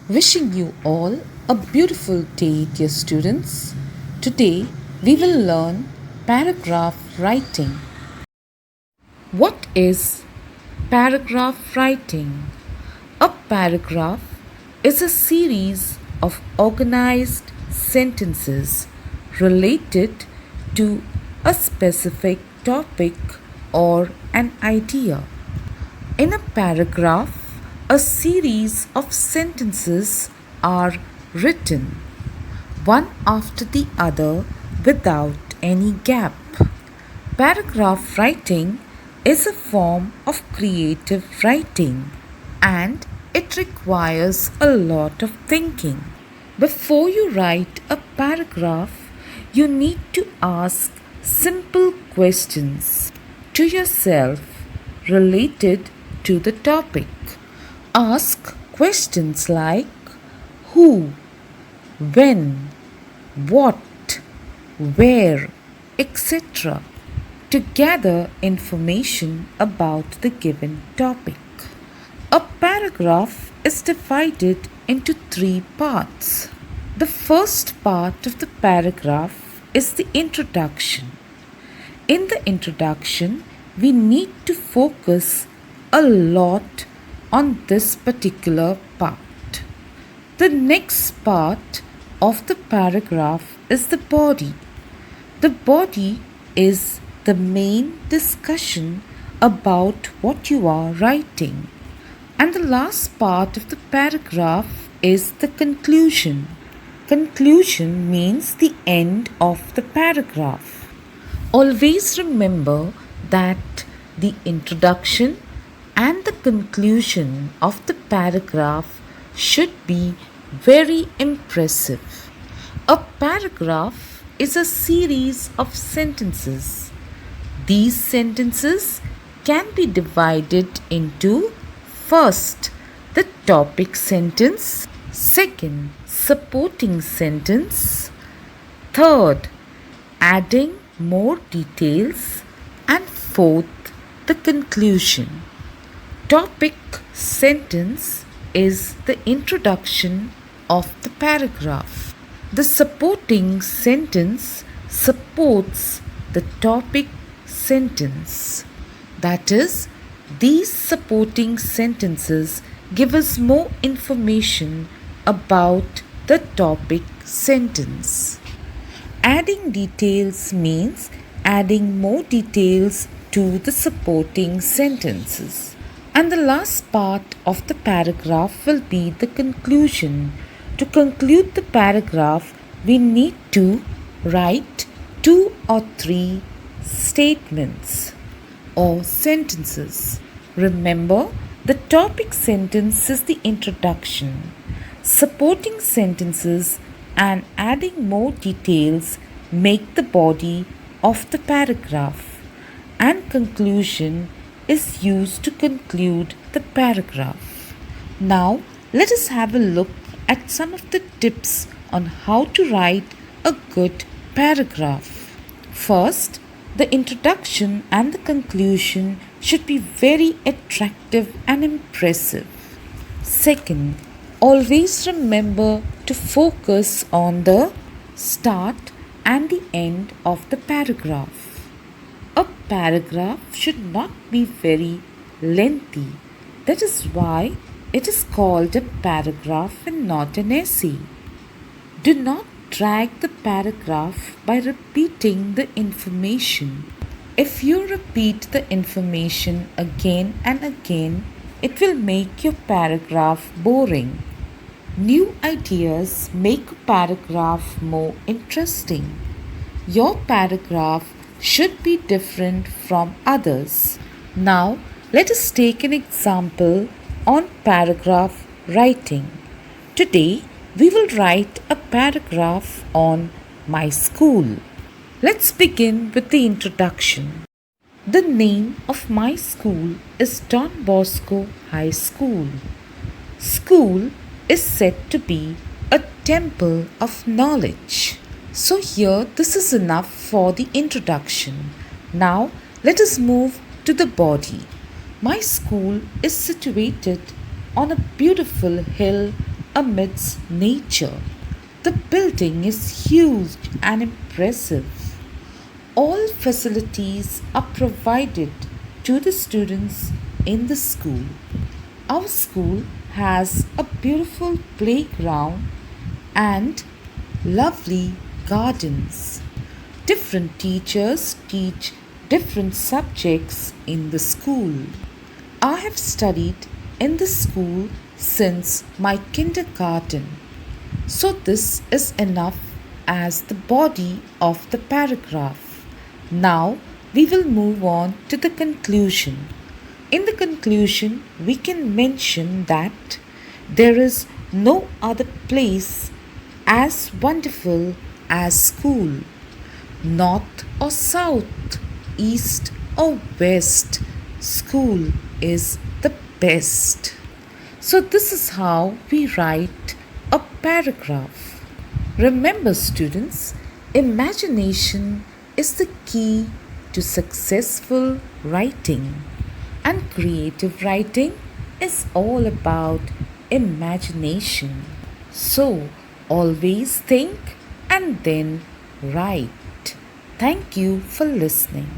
Wishing you all a beautiful day, dear students. Today we will learn paragraph writing. What is paragraph writing? A paragraph is a series of organized sentences related to a specific topic or an idea. In a paragraph, a series of sentences are written, one after the other without any gap. Paragraph writing is a form of creative writing and it requires a lot of thinking. Before you write a paragraph, you need to ask simple questions to yourself related to the topic. Ask questions like who, when, what, where, etc. to gather information about the given topic. A paragraph is divided into three parts. The first part of the paragraph is the introduction. In the introduction, we need to focus a lot on this particular part. The next part of the paragraph is the body. The body is the main discussion about what you are writing. And the last part of the paragraph is the conclusion. Conclusion means the end of the paragraph. Always remember that the introduction and the conclusion of the paragraph should be very impressive. A paragraph is a series of sentences. These sentences can be divided into first, the topic sentence, second, supporting sentence, third, adding more details, and fourth, the conclusion. Topic sentence is the introduction of the paragraph. The supporting sentence supports the topic sentence. That is, these supporting sentences give us more information about the topic sentence. Adding details means adding more details to the supporting sentences. And the last part of the paragraph will be the conclusion. To conclude the paragraph, we need to write 2 or 3 statements or sentences. Remember, the topic sentence is the introduction. Supporting sentences and adding more details make the body of the paragraph, and conclusion is used to conclude the paragraph. Now, let us have a look at some of the tips on how to write a good paragraph. First, the introduction and the conclusion should be very attractive and impressive. Second, always remember to focus on the start and the end of the paragraph. A paragraph should not be very lengthy. That is why it is called a paragraph and not an essay. Do not drag the paragraph by repeating the information. If you repeat the information again and again, it will make your paragraph boring. New ideas make a paragraph more interesting. Your paragraph should be different from others. Now, let us take an example on paragraph writing. Today, we will write a paragraph on my school. Let's begin with the introduction. The name of my school is Don Bosco High School. School is said to be a temple of knowledge. So here this is enough for the introduction. Now let us move to the body. My school is situated on a beautiful hill amidst nature. The building is huge and impressive. All facilities are provided to the students in the school. Our school has a beautiful playground and lovely gardens. Different teachers teach different subjects in the school. I have studied in the school since my kindergarten. So, this is enough as the body of the paragraph. Now, we will move on to the conclusion. In the conclusion, we can mention that there is no other place as wonderful as school. North or south, east or west, school is the best. So, this is how we write a paragraph. Remember, students, imagination is the key to successful writing, and creative writing is all about imagination. So, always think and then write. Thank you for listening.